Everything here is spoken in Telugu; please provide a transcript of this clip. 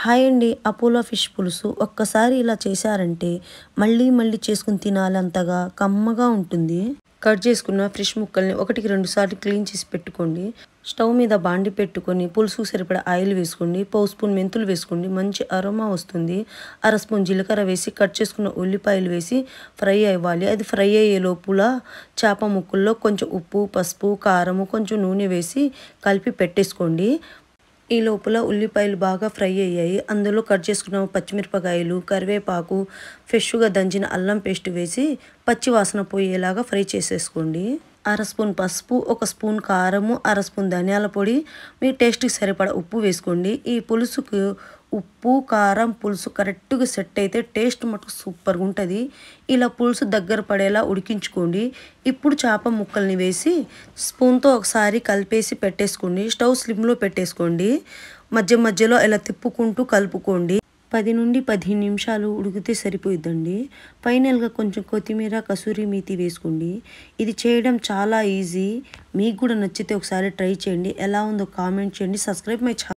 హాయ్ అండి. అపోలో ఫిష్ పులుసు ఒక్కసారి ఇలా చేశారంటే మళ్ళీ మళ్ళీ చేసుకుని తినాలంతగా కమ్మగా ఉంటుంది. కట్ చేసుకున్న ఫిష్ ముక్కల్ని 1-2 సార్లు క్లీన్ చేసి పెట్టుకోండి. స్టవ్ మీద బాండి పెట్టుకొని పులుసుకు సరిపడా ఆయిల్ వేసుకోండి. పావు స్పూన్ మెంతులు వేసుకోండి. మంచి అరోమా వస్తుంది. అర స్పూన్ జీలకర్ర వేసి కట్ చేసుకున్న ఉల్లిపాయలు వేసి ఫ్రై అవ్వాలి. అది ఫ్రై అయ్యే లోపల చేప ముక్కల్లో కొంచెం ఉప్పు, పసుపు, కారము, కొంచెం నూనె వేసి కలిపి పెట్టేసుకోండి. ఈ లోపల ఉల్లిపాయలు బాగా ఫ్రై అయ్యాయి. అందులో కట్ చేసుకున్న పచ్చిమిరపకాయలు, కరివేపాకు, ఫ్రెష్గా దంచిన అల్లం పేస్ట్ వేసి పచ్చి వాసన పోయేలాగా ఫ్రై చేసేసుకోండి. అర స్పూన్ పసుపు, 1 స్పూన్ కారము, అర స్పూన్ ధనియాల పొడి, మీ టేస్ట్కి సరిపడా ఉప్పు వేసుకోండి. ఈ పులుసుకు ఉప్పు, కారం, పులుసు కరెక్ట్గా సెట్ అయితే టేస్ట్ మటుకు సూపర్గా ఉంటుంది. ఇలా పులుసు దగ్గర పడేలా ఉడికించుకోండి. ఇప్పుడు చేప ముక్కల్ని వేసి స్పూన్తో ఒకసారి కలిపేసి పెట్టేసుకోండి. స్టవ్ స్లిమ్లో పెట్టేసుకోండి. మధ్య మధ్యలో ఇలా తిప్పుకుంటూ కలుపుకోండి. 10 నుండి 15 నిమిషాలు ఉడికితే సరిపోయిద్దండి. ఫైనల్గా కొంచెం కొత్తిమీర, కసూరి మేతి వేసుకోండి. ఇది చేయడం చాలా ఈజీ. మీకు కూడా నచ్చితే ఒకసారి ట్రై చేయండి. ఎలా ఉందో కామెంట్ చేయండి. Subscribe my channel.